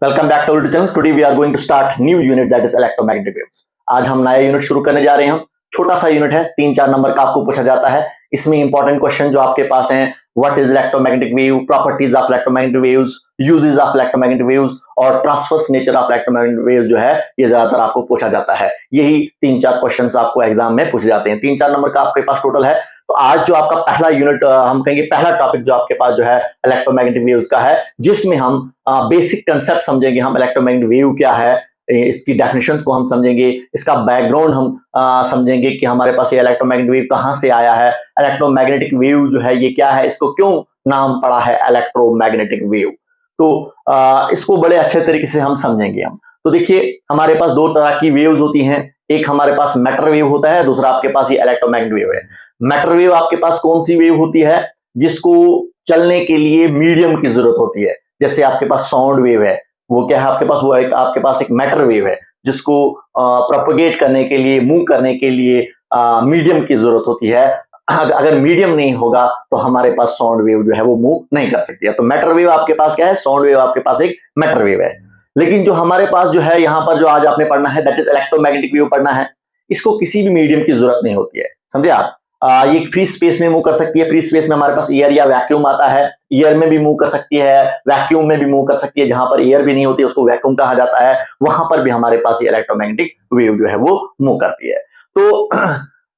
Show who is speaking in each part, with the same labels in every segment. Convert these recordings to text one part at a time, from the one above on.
Speaker 1: Welcome back to our channel. Today we are going to start new unit that is electromagnetic waves. आज हम नया unit शुरू करने जा रहे हैं। छोटा सा यूनिट है, 3-4 नंबर का आपको पूछा जाता है। इसमें इंपॉर्टेंट क्वेश्चन जो आपके पास हैं, what is electromagnetic wave, properties of electromagnetic waves, uses of electromagnetic waves और transverse nature of electromagnetic waves जो है ये ज्यादातर आपको पूछा जाता है। यही 3-4 क्वेश्चंस आपको एग्जाम में पूछे जाते हैं। 3-4 नंबर का आपके पास टोटल है। तो आज जो आपका पहला यूनिट हम कहेंगे पहला टॉपिक जो आपके पास जो है इलेक्ट्रोमैग्नेटिक वेव्स का है, जिसमें हम बेसिक कंसेप्ट समझेंगे। हम इलेक्ट्रोमैग्नेटिक वेव क्या है, इसकी डेफिनेशंस को हम समझेंगे, इसका बैकग्राउंड हम समझेंगे कि हमारे पास ये इलेक्ट्रोमैग्नेटिक वेव कहाँ से आया है, इलेक्ट्रोमैग्नेटिक वेव जो है ये क्या है, इसको क्यों नाम पड़ा है इलेक्ट्रोमैग्नेटिक वेव। तो इसको बड़े अच्छे तरीके से हम समझेंगे हम। तो देखिए हमारे पास दो तरह की वेव्स होती हैं, एक हमारे पास मैटर वेव होता है, दूसरा आपके पास ये इलेक्ट्रोमैग्नेटिक वेव है। मैटर वेव आपके पास कौन सी वेव होती है, जिसको चलने के लिए मीडियम की जरूरत होती है। जैसे आपके पास साउंड वेव है, वो क्या है आपके पास, वो आपके पास एक मैटर वेव है, जिसको प्रोपेगेट करने के लिए, मूव करने के लिए मीडियम की जरूरत होती है। अगर मीडियम नहीं होगा तो हमारे पास साउंड वेव जो है वो मूव नहीं कर सकती है। तो मैटर वेव आपके पास क्या है, साउंड वेव आपके पास एक मैटर वेव है। लेकिन जो हमारे पास जो है यहाँ पर जो आज आपने पढ़ना है दैट इज इलेक्ट्रोमैग्नेटिक वेव पढ़ना है। इसको किसी भी मीडियम की जरूरत नहीं होती है, समझे आप। ये फ्री स्पेस में मूव कर सकती है। फ्री स्पेस में हमारे पास एयर या वैक्यूम आता है, एयर में भी मूव कर सकती है, वैक्यूम में भी मूव कर सकती है। जहां पर एयर भी नहीं होती उसको वैक्यूम कहा जाता है, वहां पर भी हमारे पास ये इलेक्ट्रोमैग्नेटिक वेव जो है वो मूव करती है। तो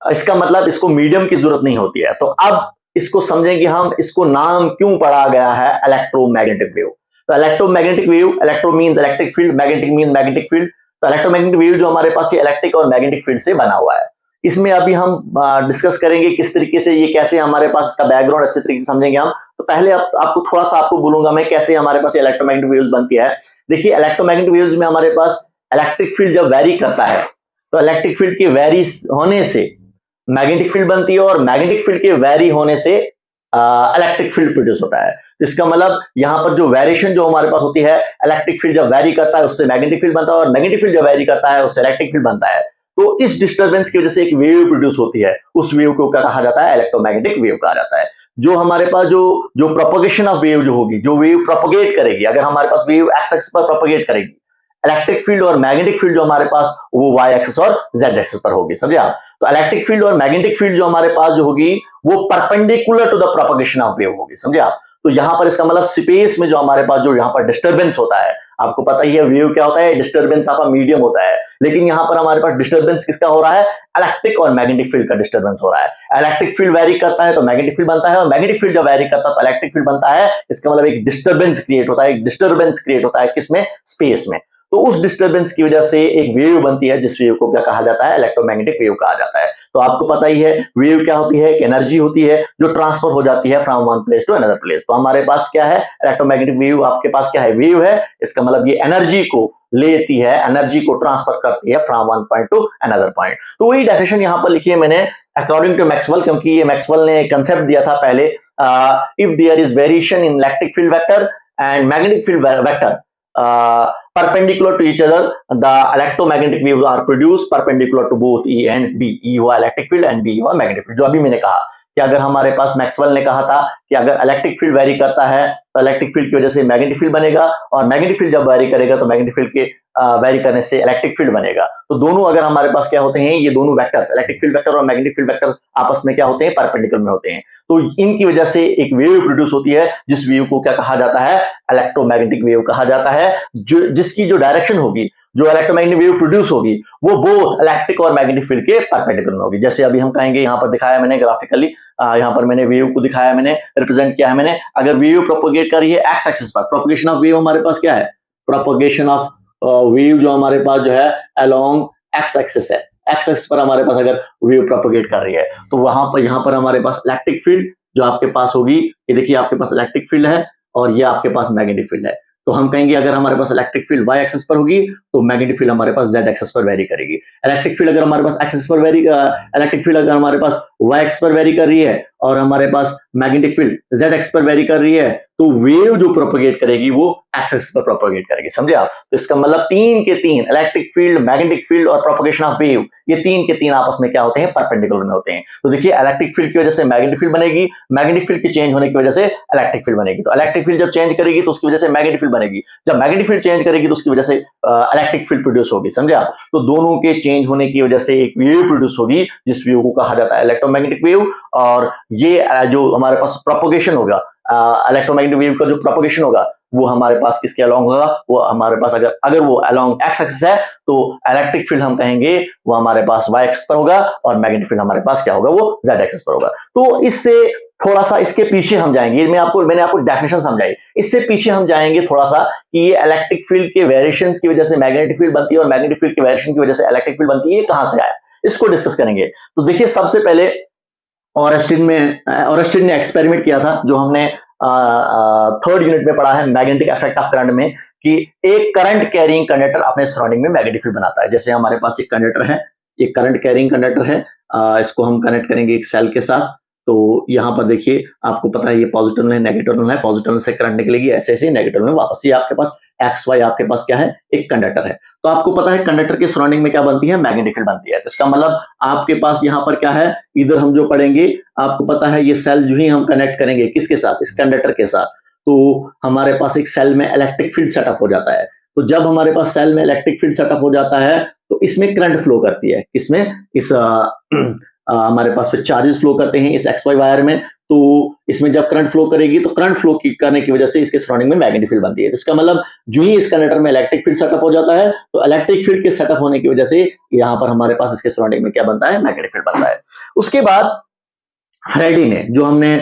Speaker 1: इसका मतलब इसको मीडियम की जरूरत नहीं होती है। तो अब इसको समझेंगे हम, इसको नाम क्यों पड़ा गया है इलेक्ट्रोमैग्नेटिक वेव। तो electromagnetic wave, electro means electric field, magnetic means magnetic field. तो इलेक्ट्रोमैग्नेटिक वेव जो हमारे पास ये इलेक्ट्रिक और मैग्नेटिक फील्ड से बना हुआ है। इसमें अभी हम डिस्कस करेंगे किस तरीके से ये, कैसे हमारे पास इसका बैकग्राउंड अच्छे तरीके से समझेंगे हम। तो पहले आपको थोड़ा सा आपको बोलूंगा मैं कैसे हमारे पास इलेक्ट्रोमैग्नेटिक वेव्स बनती है। देखिए इलेक्ट्रोमैग्नेटिक वेव्स में हमारे पास इलेक्ट्रिक फील्ड जब वेरी करता है तो इलेक्ट्रिक फील्ड के वेरी होने से मैग्नेटिक फील्ड बनती है, और मैग्नेटिक फील्ड के वेरी होने से इलेक्ट्रिक फील्ड प्रोड्यूस होता है। इसका मतलब यहाँ पर जो वेरिएशन जो हमारे पास होती है, इलेक्ट्रिक फील्ड जब वेरी करता है उससे मैग्नेटिक फील्ड बनता है, और मैग्नेटिक फील्ड जब वेरी करता है उससे इलेक्ट्रिक फील्ड बनता है। तो इस डिस्टर्बेंस की वजह से एक वेव प्रोड्यूस होती है, उस वेव को क्या कहा जाता है, इलेक्ट्रोमैग्नेटिक वेव कहा जाता है। जो हमारे पास जो प्रोपगेशन ऑफ वेव जो होगी, जो वेव प्रोपगेट करेगी, अगर हमारे पास वेव एक्स एक्सिस पर प्रोपगेट करेगी, इलेक्ट्रिक फील्ड और मैग्नेटिक फील्ड जो हमारे पास वो वाई एक्सिस और जेड एक्सिस पर होगी, समझे आप। तो इलेक्ट्रिक फील्ड और मैग्नेटिक फील्ड जो हमारे पास जो होगी वो perpendicular to the propagation of wave होगी, समझे आप। तो यहां पर इसका मतलब स्पेस में जो हमारे पास जो यहाँ पर डिस्टर्बेंस होता है, आपको पता ही है वेव क्या होता है, डिस्टर्बेंस आपका मीडियम होता है। लेकिन यहाँ पर हमारे पास डिस्टर्बेंस किसका हो रहा है, इलेक्ट्रिक और मैग्नेटिक फील्ड का डिस्टर्बेंस हो रहा है। इलेक्ट्रिक फील्ड वेरी करता है तो मैग्नेटिक फील्ड बनता है, और मैग्नेटिक फील्ड जब वेरी करता है तो इलेक्ट्रिक फील्ड बनता है। इसका मतलब एक डिस्टर्बेंस क्रिएट होता है, एक डिस्टर्बेंस क्रिएट होता है किसमें, स्पेस में। तो उस डिस्टर्बेंस की वजह से एक वेव बनती है, जिस वेव को क्या कहा जाता है, इलेक्ट्रोमैग्नेटिक वेव कहा जाता है। तो आपको पता ही है वेव क्या होती है, एक एनर्जी होती है जो ट्रांसफर हो जाती है from one place to another place. तो हमारे पास क्या है, इलेक्ट्रोमैग्नेटिक वेव आपके पास क्या है, वेव है। इसका मतलब ये एनर्जी को लेती है, एनर्जी को ट्रांसफर करती है from one point two another point. तो वही डेफिनेशन यहाँ पर लिखी है मैंने अकॉर्डिंग टू मैक्सवेल, क्योंकि ये मैक्सवेल ने कंसेप्ट दिया था पहले। If there is variation in electric field vector and magnetic field vector perpendicular to each other, the electromagnetic waves are produced perpendicular to both E and B. E हुआ electric field and B हुआ magnetic field. जो अभी मैंने कहा कि अगर हमारे पास Maxwell ने कहा था कि अगर इलेक्ट्रिक फील्ड वेरी करता है तो इलेक्ट्रिक फील्ड की वजह से मैग्नेटिक फील्ड बनेगा, और मैग्नेटिक फील्ड जब वेरी करेगा तो मैग्नेटिक फील्ड के वेरी करने से इलेक्ट्रिक फील्ड बनेगा। तो दोनों अगर हमारे पास क्या होते हैं, ये दोनों वेक्टर्स इलेक्ट्रिक फील्ड वेक्टर और मैग्नेटिक फील्ड वेक्टर आपस में क्या होते हैं, परपेंडिकुलर में होते हैं। तो इनकी वजह से एक वेव प्रोड्यूस होती है, जिस वेव को क्या कहा जाता है, इलेक्ट्रोमैग्नेटिक वेव कहा जाता है। जिसकी जो डायरेक्शन होगी, जो इलेक्ट्रोमैग्नेटिक वेव प्रोड्यूस होगी, वो बोथ इलेक्ट्रिक और मैग्नेटिक फील्ड के परपेंडिकुलर में होगी। जैसे अभी हम कहेंगे, यहाँ पर दिखाया मैंने ग्राफिकली, यहाँ पर मैंने वेव को दिखाया, मैंने रिप्रेजेंट किया है मैंने। अगर वेव प्रोपोगेट कर रही है एक्स एक्सिस पर, प्रोपोगेशन ऑफ वेव हमारे पास क्या है, प्रोपोगेशन ऑफ वेव जो हमारे पास जो है अलोंग एक्स एक्सिस है। एक्स एक्सिस पर हमारे पास अगर वेव प्रोपोगेट कर रही है तो वहां पर यहाँ पर हमारे पास इलेक्ट्रिक फील्ड जो आपके पास होगी, ये देखिए आपके पास इलेक्ट्रिक फील्ड है और ये आपके पास मैग्नेटिक फील्ड है। तो हम कहेंगे अगर हमारे पास इलेक्ट्रिक फील्ड वाई एक्सिस पर होगी तो मैग्नेटिक फील्ड हमारे पास जेड एक्सिस पर वेरी करेगी। इलेक्ट्रिक फील्ड अगर हमारे पास एक्सिस पर वेरी, इलेक्ट्रिक फील्ड अगर हमारे पास y एक्स पर वेरी कर रही है और हमारे पास मैग्नेटिक फील्ड z एक्स पर वेरी कर रही है, तो वेव जो प्रोपोगेट करेगी वो एक्स एक्सिस पर प्रोपोगेट करेगी, समझे आप। तो इसका मतलब तीन के तीन, इलेक्ट्रिक फील्ड, मैग्नेटिक फील्ड और प्रोपोगेशन ऑफ वेव, ये तीन के तीन आपस में क्या होते हैं, परपेंडिकुलर में होते हैं। तो देखिए इलेक्ट्रिक फील्ड की वजह से मैग्नेटिक फील्ड बनेगी, मैग्नेटिक फील्ड के चेंज होने की वजह से इलेक्ट्रिक फील्ड बनेगी। तो इलेक्ट्रिक फील्ड जब चेंज करेगी तो उसकी वजह से मैग्नेटिक फील्ड बनेगी, जब मैग्नेटिक फील्ड चेंज करेगी तो उसकी वजह से इलेक्ट्रिक फील्ड प्रोड्यूस होगी, समझे आप। तो दोनों के चेंज होने की वजह से एक वेव प्रोड्यूस होगी, जिस वेव को कहा जाता है इलेक्ट्रोमैग्नेटिक वेव। और ये जो हमारे पास प्रोपोगेशन होगा, इलेक्ट्रोमैग्नेटिक वेव का जो प्रोपोगेशन होगा वो हमारे पास किसके अलोंग होगा, वो हमारे पास अगर वो अलोंग एक्स एक्सिस है तो इलेक्ट्रिक फील्ड हम कहेंगे वो हमारे पास वाई एक्सिस पर होगा और मैग्नेटिक फील्ड हमारे पास क्या होगा, वो जेड एक्सिस पर होगा। तो इससे थोड़ा सा इसके पीछे हम जाएंगे, मैंने आपको डेफिनेशन समझाई, इससे पीछे हम जाएंगे थोड़ा सा कि ये इलेक्ट्रिक फील्ड के वेरिएशंस की वजह से मैग्नेटिक फील्ड बनती है और मैग्नेटिक फील्ड के वेरिएशन की वजह से इलेक्ट्रिक फील्ड बनती है, ये कहां से आया, इसको डिस्कस करेंगे। तो देखिए सबसे पहले ऑरेस्टिन ने एक्सपेरिमेंट किया था, जो हमने थर्ड यूनिट में पढ़ा है मैग्नेटिक इफेक्ट ऑफ करंट में, कि एक करंट कैरिंग कंडक्टर अपने सराउंडिंग में मैग्नेटिक फील्ड बनाता है। जैसे हमारे पास एक कंडक्टर है, एक करंट कैरिंग कंडक्टर है, इसको हम कनेक्ट करेंगे एक सेल के साथ। तो यहाँ पर देखिए आपको पता है ये पॉजिटिव टर्मिनल है, नेगेटिव टर्मिनल है, पॉजिटिव टर्मिनल से करंट निकलेगी, ऐसे ऐसे नेगेटिव टर्मिनल वापस। ये आपके पास एक्स वाई आपके पास क्या है, एक कंडक्टर है। तो आपको पता है कंडक्टर के सराउंडिंग में क्या बनती है, मैग्नेटिक फील्ड बनती है। तो इसका मतलब आपके पास यहाँ पर क्या है, इधर हम जो पढ़ेंगे आपको पता है ये सेल जो ही हम कनेक्ट करेंगे किसके साथ, इस कंडक्टर के साथ, तो हमारे पास एक सेल में इलेक्ट्रिक फील्ड सेटअप हो जाता है। तो जब हमारे पास सेल में इलेक्ट्रिक फील्ड सेटअप हो जाता है तो इसमें करंट फ्लो करती है, इसमें इस हमारे पास फिर चार्जेस फ्लो करते हैं इस एक्स वाई वायर में। तो इसमें जब करंट फ्लो करेगी तो करंट फ्लो करने की वजह से इसके सराउंडिंग में मैग्नेटिक फील्ड बनती है। इसका मतलब जो ही इस कंडक्टर में इलेक्ट्रिक फील्ड सेटअप हो जाता है तो इलेक्ट्रिक फील्ड के सेटअप होने की वजह से यहाँ पर हमारे पास इसके सराउंडिंग में क्या बनता है, मैग्नेटिक फील्ड बनता है। उसके बाद फ्रेडी ने, जो हमने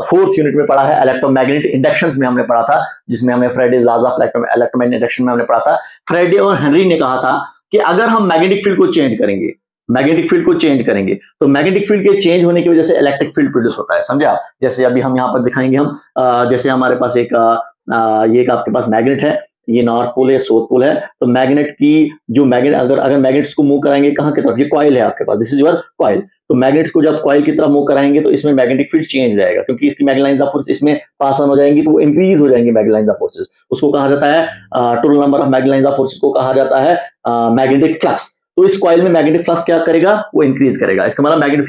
Speaker 1: फोर्थ यूनिट में पढ़ा है इलेक्ट्रोमैग्नेटिक इंडक्शंस में हमने पढ़ा था, जिसमें हमने Faraday's laws of electromagnetic induction में हमने पढ़ा था। फ्रेडी और हेनरी ने कहा था कि अगर हम मैग्नेटिक फील्ड को चेंज करेंगे, मैग्नेटिक फील्ड को चेंज करेंगे तो मैग्नेटिक फील्ड के चेंज होने की वजह से इलेक्ट्रिक फील्ड प्रोड्यूस होता है, समझे आप। जैसे अभी हम यहाँ पर दिखाएंगे, हम जैसे हमारे पास एक ये एक आपके पास मैग्नेट है, ये नॉर्थ पोल है, साउथ पोल है। तो मैग्नेट की जो मैग्नेट अगर मैग्नेट्स को मूव कराएंगे कहाँ की तरफ, ये कॉइल है आपके पास, दिस इज योर कॉइल। तो मैग्नेट्स को जब कॉइल की तरफ मूव कराएंगे तो इसमें मैग्नेटिक फील्ड चेंज हो जाएगा, क्योंकि इसकी मैग्नेटिक लाइंस ऑफ फोर्स इसमें पास ऑन हो जाएंगी तो वो इंक्रीज हो जाएंगी मैग्नेटिक लाइंस ऑफ फोर्सेस। उसको कहा जाता है total number of magnetic lines of forces को कहा जाता है मैग्नेटिक फ्लक्स। तो इस कॉइल में मैग्नेटिक फ्लक्स क्या करेगा, वो इंक्रीज करेगा। इसका मतलब मैग्नेटिक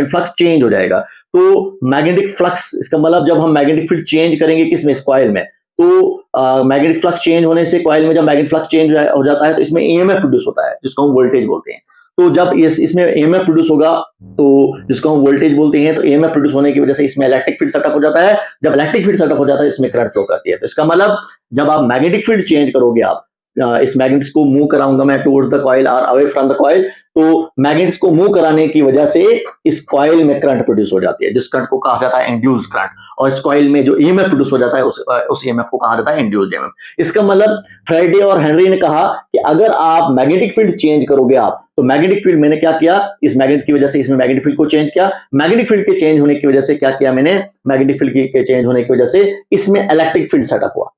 Speaker 1: फ्लक्स चेंज हो जाएगा। तो मैग्नेटिक फ्लक्स, इसका मतलब जब हम मैग्नेटिक फील्ड चेंज करेंगे किसमें, इस कॉइल में, तो मैग्नेटिक फ्लक्स चेंज होने से कॉइल में जब मैग्नेटिक फ्लक्स चेंज हो जाता है तो इसमें ईएमएफ प्रोड्यूस होता है, जिसको हम वोल्टेज बोलते हैं। तो जब इसमें ईएमएफ प्रोड्यूस होगा तो जिसको हम वोल्टेज बोलते हैं, तो ईएमएफ प्रोड्यूस होने की वजह से इसमें इलेक्ट्रिक फील्ड सेटअप हो जाता है। जब इलेक्ट्रिक फील्ड सेटअप हो जाता है इसमें करंट फ्लो करती है। तो इसका मतलब जब आप मैग्नेटिक फील्ड चेंज करोगे, आप इस मैग्नेट्स को मूव कराऊंगा मैं टुवर्ड्स द कॉइल और अवे फ्रॉम द कॉइल, तो मैग्नेट्स को मूव कराने की वजह से इस कॉइल में करंट प्रोड्यूस हो जाती है, जिस करंट को कहा जाता है इंड्यूस्ड करंट। और इस कॉइल में जो ईएमएफ प्रोड्यूस हो जाता है उस ईएमएफ को कहा जाता है इंड्यूस्ड ईएमएफ। इसका मतलब फ्राइडे और हेनरी ने कहा कि अगर आप मैग्नेटिक फील्ड चेंज करोगे आप, तो मैग्नेटिक फील्ड मैंने क्या किया, इस मैग्नेट की वजह से इसमें मैग्नेटिक फील्ड को चेंज किया। मैग्नेटिक फील्ड के चेंज होने की वजह से क्या किया मैंने, मैग्नेटिक फील्ड के चेंज होने की वजह से इसमें इलेक्ट्रिक फील्ड सेटअप हुआ,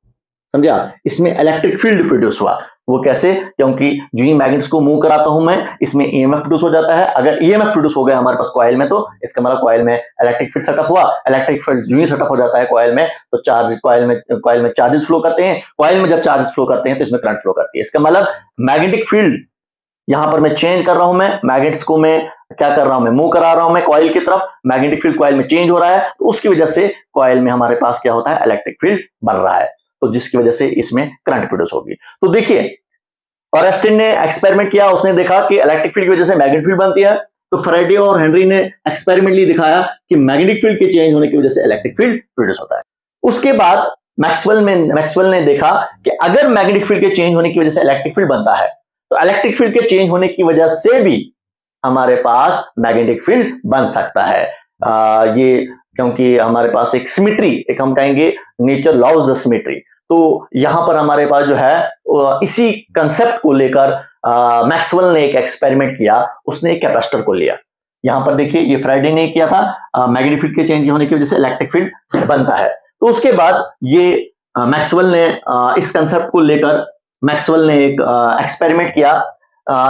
Speaker 1: समझा। इसमें इलेक्ट्रिक फील्ड प्रोड्यूस हुआ। वो कैसे, क्योंकि जो ही मैग्नेट्स को मूव कराता हूं मैं, इसमें ईएमएफ प्रोड्यूस हो जाता है। अगर ईएमएफ प्रोड्यूस हो गया हमारे पास कॉइल में, तो इसका मतलब कॉइल में इलेक्ट्रिक फील्ड सेटअप हुआ। इलेक्ट्रिक फील्ड जो ही सेटअप हो जाता है कॉइल में, तो चार्जेस कॉइल में चार्जेस फ्लो करते हैं। कॉइल में जब चार्जेस फ्लो करते हैं तो इसमें करंट फ्लो करती है। इसका मतलब मैग्नेटिक फील्ड यहां पर मैं चेंज कर रहा हूं, मैं मैग्नेट्स को मैं क्या कर रहा हूं, मैं मूव करा रहा हूं मैं कॉइल की तरफ, मैग्नेटिक फील्ड कॉइल में चेंज हो रहा है, तो उसकी वजह से कॉइल में हमारे पास क्या होता है, इलेक्ट्रिक फील्ड बन रहा है, तो जिसकी वजह से इसमें करंट प्रोड्यूस होगी। तो देखिए ऑरेस्टिन ने एक्सपेरिमेंट किया, उसने देखा कि इलेक्ट्रिक फील्ड की वजह से मैग्नेटिक फील्ड बनती है। तो फैराडे और हेनरी ने एक्सपेरिमेंटली दिखाया कि मैग्नेटिक फील्ड के चेंज होने की वजह से इलेक्ट्रिक फील्ड प्रोड्यूस होता है। उसके बाद मैक्सवेल ने देखा कि अगर मैग्नेटिक फील्ड के चेंज होने की वजह से इलेक्ट्रिक फील्ड बनता है, तो इलेक्ट्रिक फील्ड के चेंज होने की वजह से भी हमारे पास मैग्नेटिक फील्ड बन सकता है। ये क्योंकि हमारे पास एक सिमेट्री, एक हम कहेंगे नेचर लॉज द सिमेट्री। तो यहां पर हमारे पास जो है इसी कंसेप्ट को लेकर मैक्सवेल ने एक एक्सपेरिमेंट किया, उसने एक कैपेसिटर को लिया। यहां पर देखिए ये फ्राइडे ने किया था, मैग्नेटिक फील्ड के चेंज होने की वजह से इलेक्ट्रिक फील्ड बनता है। तो उसके बाद ये मैक्सवेल ने इस कंसेप्ट को लेकर मैक्सवेल ने एक एक्सपेरिमेंट किया,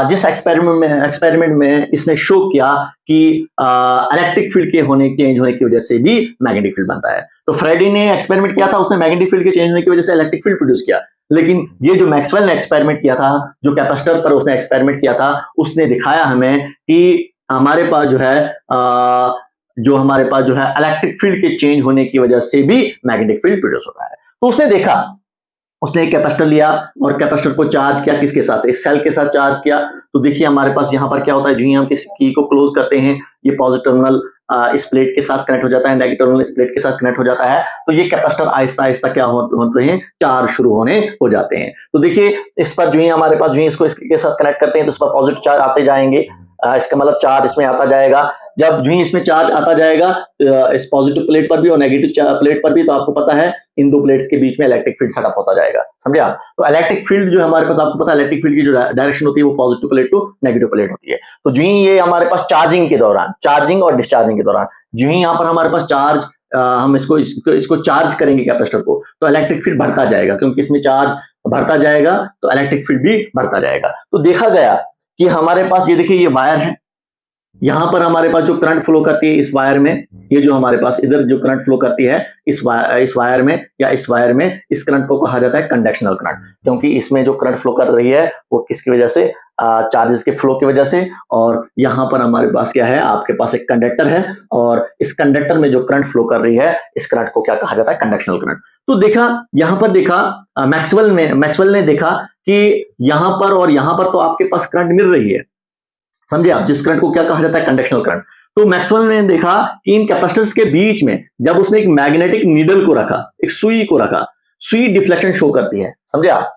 Speaker 1: जिस एक्सपेरिमेंट में इसने शो किया कि इलेक्ट्रिक फील्ड के चेंज होने की वजह से भी मैग्नेटिक फील्ड बनता है। तो फ्रेडी ने एक्सपेरिमेंट किया था, उसने मैग्नेटिक फील्ड के चेंज होने की वजह से इलेक्ट्रिक फील्ड प्रोड्यूस किया। लेकिन ये जो मैक्सवेल ने एक्सपेरिमेंट किया था, जो कैपेसिटर पर उसने एक्सपेरिमेंट किया था, उसने दिखाया हमें कि हमारे पास जो है इलेक्ट्रिक फील्ड के चेंज होने की वजह से भी मैग्नेटिक फील्ड प्रोड्यूस होता है। तो उसने देखा, उसने एक कैपेसिटर लिया और कैपेसिटर को चार्ज किया, किसके साथ, इस सेल के साथ चार्ज किया। तो देखिए हमारे पास यहाँ पर क्या होता है, जो ही हम किसी की को क्लोज करते हैं, ये पॉजिटिव टर्मिनल इस प्लेट के साथ कनेक्ट हो जाता है, नेगेटिव टर्मिनल इस प्लेट के साथ कनेक्ट हो जाता है। तो ये कैपेसिटर आहिस्ता आहिस्ता क्या होते हैं, चार्ज शुरू होने हो जाते हैं। तो देखिए इस पर जो ही हमारे पास जो ही इसको इसके साथ कनेक्ट करते हैं तो इस पर पॉजिटिव चार्ज आते जाएंगे, इसका मतलब चार्ज इसमें आता जाएगा। जब जो ही इसमें चार्ज आता जाएगा इस पॉजिटिव प्लेट पर भी और नेगेटिव प्लेट पर भी, तो आपको पता है इन दो प्लेट्स के बीच में इलेक्ट्रिक फील्ड सेटअप होता जाएगा, समझे आप। तो इलेक्ट्रिक फील्ड जो हमारे पास, आपको पता है इलेक्ट्रिक फील्ड की जो डायरेक्शन होती है वो positive plate to negative plate होती है। तो जो ही ये हमारे पास चार्जिंग के दौरान, चार्जिंग और डिस्चार्जिंग के दौरान जो ही यहाँ पर हमारे पास चार्ज, हम इसको चार्ज करेंगे कैपेसिटर को, तो इलेक्ट्रिक फील्ड बढ़ता जाएगा, क्योंकि इसमें चार्ज बढ़ता जाएगा तो इलेक्ट्रिक फील्ड भी बढ़ता जाएगा। तो देखा गया कि हमारे पास ये देखिए ये वायर है, यहां पर हमारे पास जो करंट फ्लो करती है इस वायर में, ये जो हमारे पास इधर जो करंट फ्लो करती है इस वायर में या इस वायर में, इस करंट को कहा जाता है कंडक्शनल करंट, क्योंकि इसमें जो करंट फ्लो कर रही है वो किसकी वजह से, चार्जेस के फ्लो की वजह से। और यहां पर हमारे पास क्या है, आपके पास एक कंडक्टर है और इस कंडक्टर में जो करंट फ्लो कर रही है इस करंट को क्या कहा जाता है, कंडक्शनल करंट। तो देखा यहां पर, देखा मैक्सवेल ने देखा कि यहां पर और यहां पर तो आपके पास करंट मिल रही है, समझे आप, जिस करंट को क्या कहा जाता है, कंडक्शनल करंट। तो मैक्सवेल ने देखा कि इन कैपेसिटर्स के बीच में जब उसने एक मैग्नेटिक नीडल को रखा, एक सुई को रखा, सुई डिफ्लेक्शन शो करती है, समझे आप,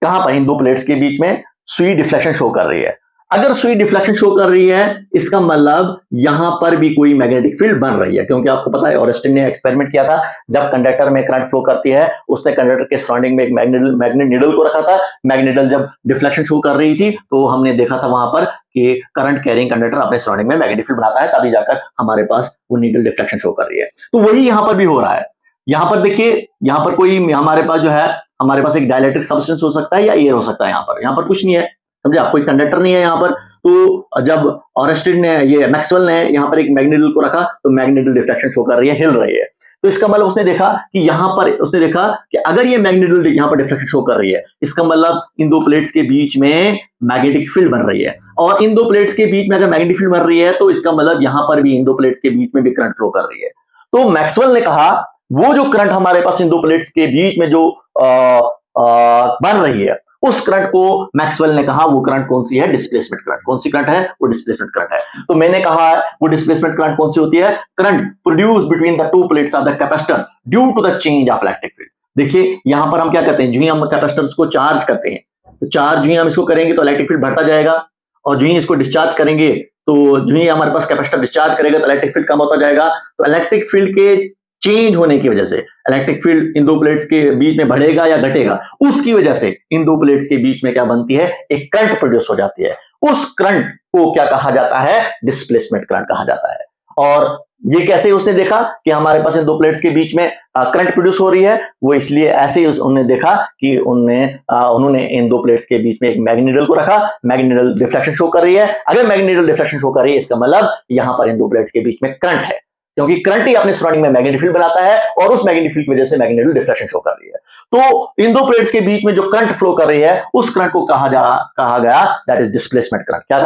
Speaker 1: कहां पर, इन दो प्लेट्स के बीच में सुई डिफ्लेक्शन शो कर रही है। अगर सुई डिफ्लेक्शन शो कर रही है इसका मतलब यहां पर भी कोई मैग्नेटिक फील्ड बन रही है, क्योंकि आपको पता है ऑरेस्टिन ने एक्सपेरिमेंट किया था, जब कंडक्टर में करंट फ्लो करती है उसने कंडक्टर के सराउंडिंग में एक मैग्नेट नीडल को रखा था। मैग्नेट नीडल जब डिफ्लेक्शन शो कर रही थी तो हमने देखा था वहां पर कि करंट कैरिंग कंडक्टर अपने सराउंडिंग में मैग्नेटिक फील्ड बनाता है, तभी जाकर हमारे पास वो नीडल डिफ्लेक्शन शो कर रही है। तो वही यहां पर भी हो रहा है। यहां पर देखिए, यहां पर कोई हमारे पास जो है, हमारे पास एक डाइलेक्ट्रिक सब्सटेंस हो सकता है या एयर हो सकता है, यहां पर कुछ नहीं है, समझे आप, कोई कंडक्टर नहीं है यहां पर। तो जब ऑरेस्टिन ने, ये मैक्सवेल ने यहां पर एक मैग्नेट को रखा तो मैग्नेटिक डिफ्लेक्शन शो कर रही है, हिल रही है। तो इसका मतलब उसने देखा कि यहां पर, उसने देखा कि अगर ये मैग्नेट यहां पर डिफ्लेक्शन शो कर रही है, इसका मतलब इन दो प्लेट्स के बीच में मैग्नेटिक फील्ड बन रही है, और इन दो प्लेट्स के बीच में अगर मैग्नेटिक फील्ड बन रही है तो इसका मतलब यहां पर भी इन दो प्लेट्स के बीच में भी करंट फ्लो कर रही है। तो मैक्सवेल ने कहा वो जो करंट हमारे पास इन दो प्लेट्स के बीच में जो बन रही है उस करंट को मैक्सवेल ने कहा वो करंट कौन सी है, डिस्प्लेसमेंट करंट। कौन सी करंट है, वो डिस्प्लेसमेंट करंट है। तो मैंने कहा वो डिस्प्लेसमेंट करंट कौन सी होती है, current produce between the two plates of the capacitor due to the change of electric field. देखिए यहां पर हम क्या करते हैं, जो ही हम कैपेसिटर्स को चार्ज करते हैं तो चार्ज जो ही हम इसको करेंगे तो इलेक्ट्रिक फील्ड बढ़ता जाएगा, और जो ही इसको डिस्चार्ज करेंगे तो जो ही हमारे पास कैपेसिटर डिस्चार्ज करेगा तो इलेक्ट्रिक फील्ड कम होता जाएगा। तो इलेक्ट्रिक फील्ड के चेंज होने की वजह से इलेक्ट्रिक फील्ड इन दो प्लेट्स के बीच में बढ़ेगा या घटेगा, उसकी वजह से इन दो प्लेट्स के बीच में क्या बनती है, एक करंट प्रोड्यूस हो जाती है। उस करंट को क्या कहा जाता है, डिस्प्लेसमेंट करंट कहा जाता है। और ये कैसे उसने देखा कि हमारे पास इन दो प्लेट्स के बीच में करंट प्रोड्यूस हो रही है, वो इसलिए ऐसे ही उन्होंने देखा कि उन्होंने इन दो प्लेट्स के बीच में एक मैग्नेट को रखा, मैग्नेट डिफ्लेक्शन शो कर रही है। अगर मैग्नेट डिफ्लेक्शन शो कर रही है इसका मतलब यहां पर इन दो प्लेट्स के बीच में करंट है, क्योंकि करंट ही अपने सराउंडिंग में मैग्नेटिक फील्ड बनाता है और उस मैग्नेटिक फील्ड की वजह से मैग्नेटिक डिफ्लेक्शन शो कर रही है। तो इन दो प्लेट्स के बीच में जो करंट फ्लो कर रही है उस करंट को कहा गया दैट इज डिस्प्लेसमेंट करंट। क्या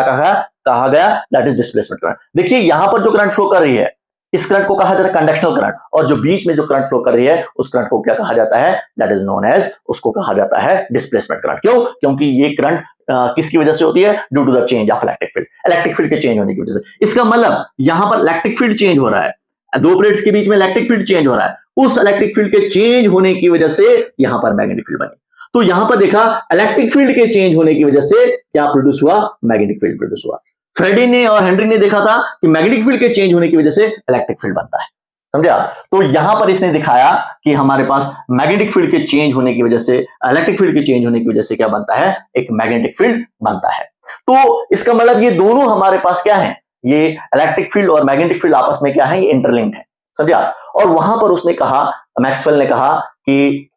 Speaker 1: कहा गया दैट इज डिस्प्लेसमेंट करंट। देखिए यहां पर जो करंट फ्लो कर रही है इस करंट को कहा जाता है कंडक्शनल करंट, और जो बीच में जो करंट फ्लो कर रही है उस करंट को क्या कहा जाता है, दैट इज नोन एज, उसको कहा जाता है डिस्प्लेसमेंट करंट। क्यों, क्योंकि ये करंट किसकी वजह से होती है, due to the change of electric field, electric field के चेंज होने की वजह से। इसका मतलब यहां पर इलेक्ट्रिक फील्ड चेंज हो रहा है, दो प्लेट्स के बीच में इलेक्ट्रिक फील्ड चेंज हो रहा है, उस इलेक्ट्रिक फील्ड के चेंज होने की वजह से यहां पर मैग्नेटिक फील्ड बनी। तो यहां पर देखा इलेक्ट्रिक फील्ड के चेंज होने की वजह से क्या प्रोड्यूस हुआ, मैग्नेटिक फील्ड प्रोड्यूस हुआ। फ्रेडी ने और हेनरी ने देखा था कि मैग्नेटिक फील्ड के चेंज होने की वजह से इलेक्ट्रिक फील्ड बनता है, समझे आप। तो यहां पर इसने दिखाया कि हमारे पास मैग्नेटिक फील्ड के चेंज होने की वजह से, इलेक्ट्रिक फील्ड के चेंज होने की वजह से क्या बनता है, एक मैग्नेटिक फील्ड बनता है। तो इसका मतलब ये दोनों हमारे पास क्या है, ये इलेक्ट्रिक फील्ड और मैग्नेटिक फील्ड आपस में क्या है, ये इंटरलिंक्ड है, समझे आप। और वहां पर उसने कहा, मैक्सवेल ने कहा कि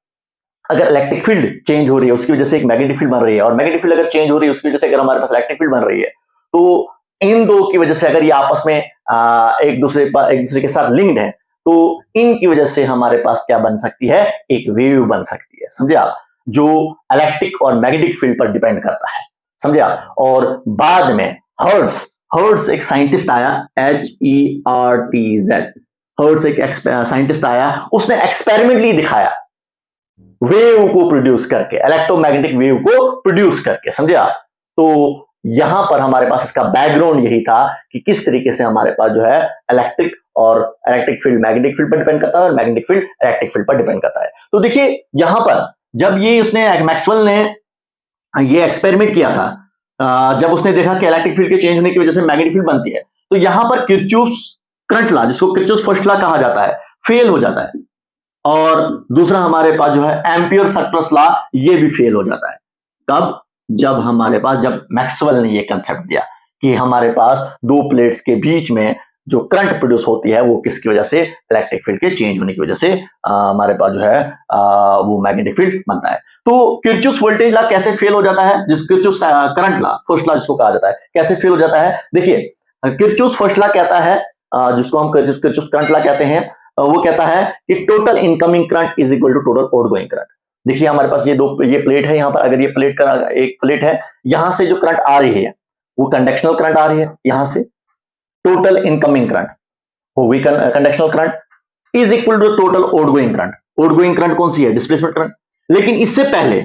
Speaker 1: अगर इलेक्ट्रिक फील्ड चेंज हो रही है उसकी वजह से एक मैग्नेटिक फील्ड बन रही है, और मैग्नेटिक फील्ड अगर चेंज हो रही है उसकी वजह से अगर हमारे पास इलेक्ट्रिक फील्ड बन रही है, तो इन दो की वजह से अगर ये आपस में एक दूसरे के साथ लिंक्ड है, तो इनकी वजह से हमारे पास क्या बन सकती है, एक वेव बन सकती है, समझे आप, जो इलेक्ट्रिक और मैग्नेटिक फील्ड पर डिपेंड करता है, समझे आप। और बाद में हर्ट्ज एक साइंटिस्ट आया, HERTZ, हर्ट्ज एक साइंटिस्ट आया, उसने एक्सपेरिमेंटली दिखाया वेव को प्रोड्यूस करके, इलेक्ट्रोमैग्नेटिक वेव को प्रोड्यूस करके, समझे आप। तो यहां पर हमारे पास इसका बैकग्राउंड यही था कि किस तरीके से हमारे पास जो है इलेक्ट्रिक फील्ड मैग्नेटिक फील्ड पर डिपेंड करता है और मैग्नेटिक फील्ड इलेक्ट्रिक फील्ड पर डिपेंड करता है। तो देखिए यहां पर जब ये उसने मैक्सवेल ने ये एक्सपेरिमेंट किया था, जब उसने देखा कि इलेक्ट्रिक फील्ड के चेंज होने की वजह से मैग्नेटिक फील्ड बनती है, तो यहां पर किरचॉफ्स करंट लॉ, जिसको किरचॉफ्स फर्स्ट लॉ कहा जाता है, फेल हो जाता है। और दूसरा हमारे पास जो है एम्पियर सर्कस लॉ, ये भी फेल हो जाता है। कब? जब मैक्सवेल ने ये कंसेप्ट दिया कि हमारे पास दो प्लेट्स के बीच में जो करंट प्रोड्यूस होती है वो किसकी वजह से, इलेक्ट्रिक फील्ड के चेंज होने की वजह से हमारे पास जो है वो मैग्नेटिक फील्ड बनता है। तो किरचॉफ्स वोल्टेज लॉ कैसे फेल हो जाता है, जिस Kirchhoff's current law first law जिसको कहा जाता है, कैसे फेल हो जाता है? देखिए किरचॉफ्स फर्स्ट लॉ कहता है, जिसको हम किरचॉफ्स करंट लॉ कहते हैं, वो कहता है कि total incoming current is equal to total outgoing current. देखिए हमारे पास ये प्लेट है, यहाँ पर अगर ये एक प्लेट है, यहां से जो करंट आ रही है वो कंडक्शनल करंट आ रही है, यहां से टोटल इनकमिंग करंट होगी conductional current is equal to total outgoing current. Outgoing current कौन सी है? Displacement current. लेकिन इससे पहले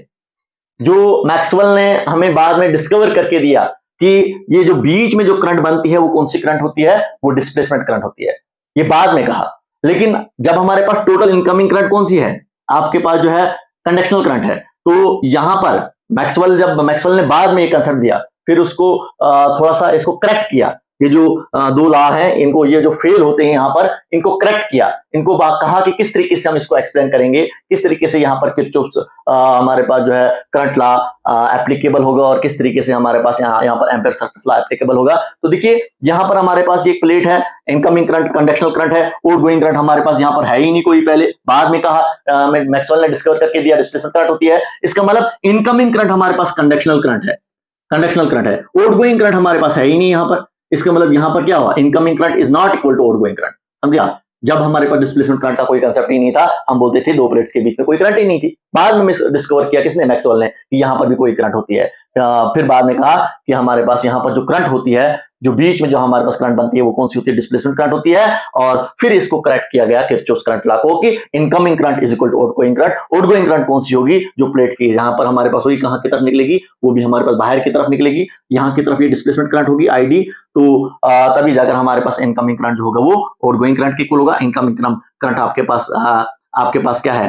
Speaker 1: जो मैक्सवेल ने हमें बाद में डिस्कवर करके दिया कि ये जो बीच में जो करंट बनती है वो कौन सी करंट होती है, वो डिस्प्लेसमेंट करंट होती है, ये बाद में कहा। लेकिन जब हमारे पास टोटल इनकमिंग करंट कौन सी है, आपके पास जो है कंडक्शनल करंट है, तो यहां पर मैक्सवेल ने बाद में ये कंसेप्ट दिया, फिर उसको थोड़ा सा इसको करेक्ट किया, ये जो दो लॉ है इनको, ये जो फेल होते हैं यहाँ पर, इनको करेक्ट किया, इनको कहा कि किस तरीके से हम इसको एक्सप्लेन करेंगे, किस तरीके से यहाँ पर किरचॉफ्स हमारे पास जो है करंट लॉ एप्लीकेबल होगा और किस तरीके से हमारे पास यहाँ पर एम्पियर सर्कस लॉ एप्लीकेबल होगा। तो देखिए यहाँ पर हमारे पास एक प्लेट है, इनकमिंग करंट कंडक्शनल करंट है, आउटगोइंग करंट हमारे पास यहाँ पर है ही नहीं कोई, पहले बाद में कहा मैक्सवेल ने डिस्कवर करके दिया डिस्प्लेसमेंट करंट होती है। इसका मतलब इनकमिंग करंट हमारे पास कंडक्शनल करंट है, आउटगोइंग करंट हमारे पास है ही नहीं यहाँ पर। इसका मतलब यहां पर क्या हुआ, incoming current is not equal to outgoing current, समझे आप। जब हमारे पास डिस्प्लेसमेंट करंट का कोई कंसेप्ट ही नहीं था, हम बोलते थे दो प्लेट्स के बीच में कोई करंट ही नहीं थी। बाद में डिस्कवर किया किसने, मैक्सवेल ने, कि यहां पर भी कोई करंट होती है। फिर बाद में कहा कि हमारे पास यहाँ पर जो करंट होती है, जो बीच में जो हमारे पास करंट बनती है वो कौन सी होती है, डिस्प्लेसमेंट करंट होती है। और फिर इसको करेक्ट किया गया किरचॉफ्स करंट लॉ को कि incoming current is equal to outgoing current. Outgoing current कौन सी होगी, जो प्लेट्स की यहाँ पर हमारे पास होगी, कहां की तरफ निकलेगी, वो भी हमारे पास बाहर की तरफ निकलेगी, यहाँ की तरफ ये डिस्प्लेसमेंट करंट होगी ID। तो तभी जाकर हमारे पास इनकमिंग करंट जो होगा वो आउटगोइंग करंट के इक्वल होगा। इनकमिंग करंट आपके पास क्या है,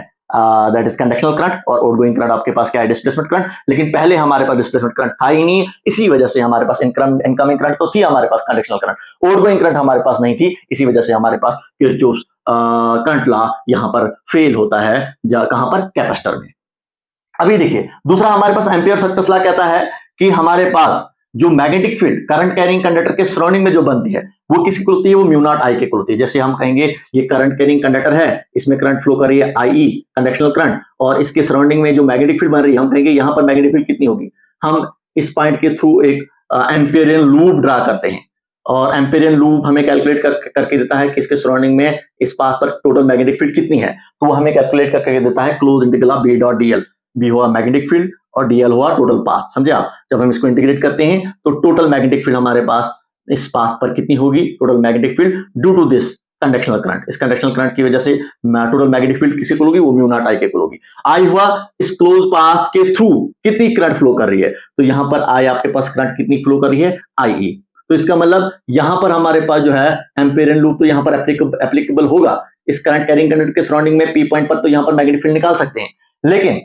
Speaker 1: दैट इज कंडक्शनल करंट, और आउटगोइंग करंट आपके पास क्या है, डिस्प्लेसमेंट करंट। लेकिन पहले हमारे पास डिस्प्लेसमेंट करंट था ही नहीं, इसी वजह से हमारे पास इनकमिंग करंट तो थी हमारे पास कंडक्शनल करंट, आउटगोइंग करंट हमारे पास नहीं थी, इसी वजह से हमारे पास किरचॉफ्स करंट लॉ यहां पर फेल होता है, कहां पर, कैपेसिटर में। अभी देखिए दूसरा हमारे पास एम्पियर सर्कस लॉ कहता है कि हमारे पास जो magnetic field current carrying conductor के सराउंडिंग में जो बनती है वो किसकी होती है, वो म्यू नॉट आई के होती है। जैसे हम कहेंगे ये करंट कैरिंग कंडक्टर है, इसमें करंट फ्लो कर रही है IE कंडक्शनल करंट, और इसके सराउंडिंग में जो मैग्नेटिक फील्ड बन रही है, हम कहेंगे यहाँ पर मैग्नेटिक फील्ड कितनी होगी। हम इस पॉइंट के थ्रू एक एम्पियरियन लूप ड्रा करते हैं, और एम्पियरियन लूप हमें कैलकुलेट करके देता है कि इसके सराउंडिंग में इस पाथ पर टोटल मैग्नेटिक फील्ड कितनी है, तो वो हमें कैलकुलेट करके देता है close integral of B dot DL। B हुआ मैग्नेटिक फील्ड और DL हुआ टोटल पाथ, समझे आप। जब हम इसको इंटीग्रेट करते हैं तो टोटल मैग्नेटिक फील्ड हमारे पास इस पाथ पर कितनी होगी, total magnetic field due to this conductional current, इस कंडक्शनल करंट की वजह से टोटल मैग्नेटिक फील्ड किसके इक्वल होगी, वो म्यू नॉट I के इक्वल होगी। I हुआ इस क्लोज पाथ के थ्रू कितनी करंट फ्लो कर रही है, तो यहां पर I आपके पास करंट कितनी फ्लो कर रही है, IE। तो इसका मतलब यहां पर हमारे पास जो है एम्पियरियन लूप तो यहां पर एप्लीकेबल होगा इस करंट कैरिंग कंडक्टर के सराउंडिंग में, P पॉइंट पर, तो यहां पर मैग्नेटिक फील्ड निकाल सकते हैं। लेकिन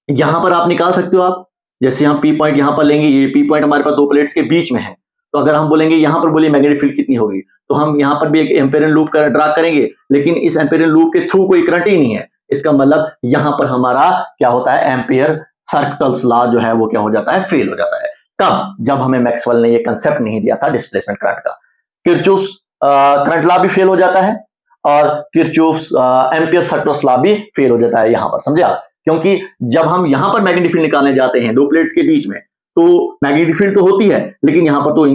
Speaker 1: यहां पर आप निकाल सकते हो, आप जैसे हम P पॉइंट यहां पर लेंगे, ये P पॉइंट हमारे पास दो प्लेट्स के बीच में है, तो अगर हम बोलेंगे यहां पर बोलिए मैग्नेटिक फील्ड कितनी होगी, तो हम यहां पर भी एक एम्पियरियन लूप ड्रा करेंगे, लेकिन इस एम्पियरियन लूप के थ्रू कोई करंट ही नहीं है। इसका मतलब यहां पर हमारा क्या होता है, एम्पियर सर्कल्स लॉ जो है वो क्या हो जाता है, फेल हो जाता है। कब, जब हमें मैक्सवेल ने ये कंसेप्ट नहीं दिया था डिस्प्लेसमेंट करंट का। किरचॉफ्स करंट लॉ भी फेल हो जाता है, और किरचॉफ्स एम्पियर सर्कल्स लॉ भी फेल हो जाता है यहां पर, समझे आप। क्योंकि जब हम यहां पर मैग्नेटिक फील्ड निकालने जाते हैं दो प्लेट्स के बीच में, तो मैग्नेटिक फील्ड तो होती है, लेकिन यहां पर तो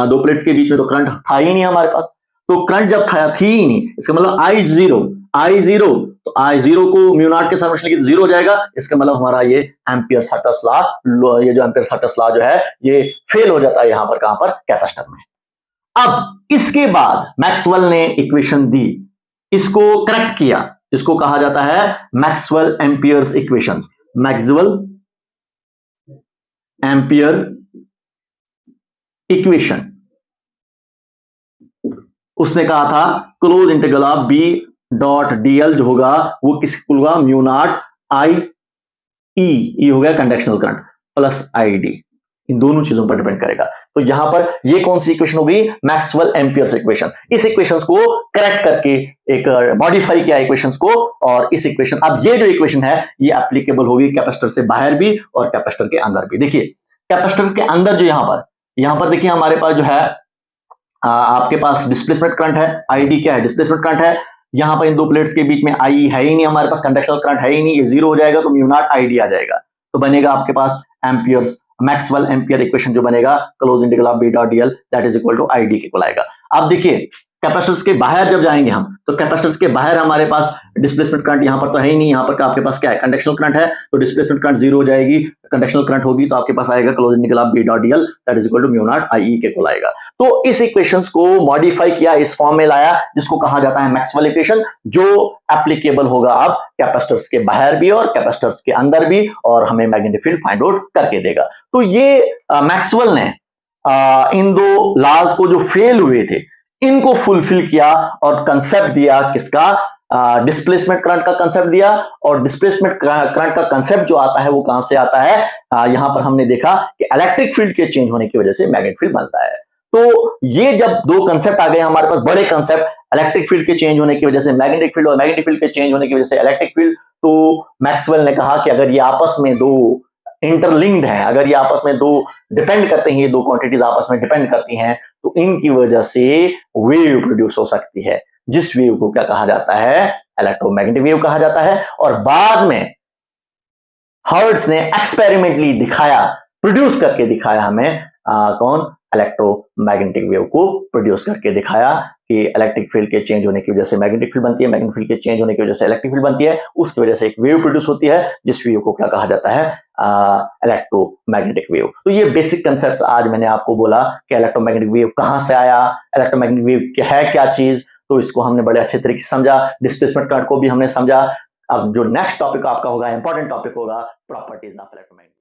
Speaker 1: दो प्लेट्स के बीच में तो करंट था ही नहीं हमारे पास। तो करंट जब थी ही नहीं, इसका मतलब I0 तो I0 को म्यू नॉट के समेशन लिखिए जीरो हो जाएगा। इसका मतलब हमारा ये एम्पियर सर्टस लॉ, ये जो एम्पियर सर्टस लॉ जो है ये फेल हो जाता है यहां पर, कहां पर, कैपेसिटर में। अब इसके बाद मैक्सवेल ने इक्वेशन दी, इसको करेक्ट किया, इसको कहा जाता है Maxwell Ampere's equations, Maxwell Ampere equation. उसने कहा था close integral of B dot dl जो होगा वो किसको होगा, म्यू नॉट आई ई, ये हो गया कंडक्शनल करंट, प्लस आई डी, इन दोनों चीजों पर डिपेंड करेगा। तो यहां पर ये कौन सी इक्वेशन होगी, मैक्सवेल एम्पियर्स इक्वेशन। इस इक्वेशंस को करेक्ट करके एक मॉडिफाई किया इक्वेशंस को, और इस इक्वेशन, अब ये जो इक्वेशन है ये एप्लीकेबल होगी कैपेसिटर से बाहर भी और कैपेसिटर के अंदर भी। देखिए कैपेसिटर के अंदर जो यहां पर देखिए हमारे पास जो है आपके पास डिस्प्लेसमेंट करंट है, आईडी क्या है, डिस्प्लेसमेंट करंट है। यहां पर इन दो प्लेट्स के बीच में आई है ही नहीं, हमारे पास कंडक्शनल करंट है ही नहीं, ये जीरो हो जाएगा तो म्यू नॉट आईडी आ जाएगा। तो बनेगा आपके पास एम्पियर्स, मैक्सवेल एम्पियर इक्वेशन जो बनेगा close integral of B dot DL that is equal to ID के इक्वल आएगा। अब देखिए कैपेसिटर्स के बाहर जब जाएंगे हम, तो कैपेसिटर्स के बाहर हमारे पास डिस्प्लेसमेंट करंट यहां पर तो है ही नहीं, यहां पर आपके पास क्या है, कंडक्शनल करंट है, तो डिस्प्लेसमेंट करंट जीरो हो जाएगी, कंडक्शनल करंट होगी तो आपके पास आएगा close integral of B dot DL that is equal to mu naught I के इक्वल आएगा। तो इस इक्वेशंस को मॉडिफाई किया, इस फॉर्म में लाया जिसको कहा जाता है मैक्सवेल इक्वेशन, जो एप्लीकेबल होगा अब कैपेसिटर्स के बाहर भी और कैपेसिटर्स के अंदर भी, और हमें मैग्नेटिक फील्ड फाइंड आउट करके देगा। तो ये मैक्सवेल ने इन दो लॉज को जो फेल हुए थे इनको फुलफिल किया और कंसेप्ट दिया किसका, डिस्प्लेसमेंट करंट का कंसेप्ट दिया। और डिस्प्लेसमेंट करंट का कंसेप्ट जो आता है वो कहां से आता है, यहां पर हमने देखा कि इलेक्ट्रिक फील्ड के चेंज होने की वजह से मैग्नेटिक फील्ड बनता है। तो ये जब दो कंसेप्ट आ गए हमारे पास, बड़े कंसेप्ट, इलेक्ट्रिक फील्ड के चेंज होने की वजह से मैग्नेटिक फील्ड और मैग्नेटिक फील्ड के चेंज होने की वजह से इलेक्ट्रिक फील्ड, तो मैक्सवेल ने कहा कि अगर ये आपस में दो इंटरलिंक्ड है, अगर ये आपस में दो डिपेंड करते हैं, ये दो क्वांटिटीज आपस में डिपेंड करती हैं, तो इनकी वजह से वेव प्रोड्यूस हो सकती है, जिस वेव को क्या कहा जाता है, इलेक्ट्रोमैग्नेटिक वेव कहा जाता है। और बाद में हर्ट्ज ने एक्सपेरिमेंटली दिखाया, प्रोड्यूस करके दिखाया हमें, कौन, इलेक्ट्रोमैग्नेटिक वेव को प्रोड्यूस करके दिखाया कि इलेक्ट्रिक फील्ड के चेंज होने की वजह से मैग्नेटिक फील्ड बनती है, मैग्नेटिक फील्ड के चेंज होने की वजह से इलेक्ट्रिक फील्ड बनती है, उसकी वजह से एक वेव प्रोड्यूस होती है जिस वेव को क्या कहा जाता है, इलेक्ट्रोमैग्नेटिक वेव। तो ये बेसिक कंसेप्ट्स आज मैंने आपको बोला कि इलेक्ट्रोमैग्नेटिक वेव कहां से आया, इलेक्ट्रोमैग्नेटिक वेव क्या है, क्या चीज, तो इसको हमने बड़े अच्छे तरीके से समझा, डिस्प्लेसमेंट करंट को भी हमने समझा। अब जो नेक्स्ट टॉपिक आपका होगा, इंपॉर्टेंट टॉपिक होगा, प्रॉपर्टीज ऑफ इलेक्ट्रोमैग्नेटिक।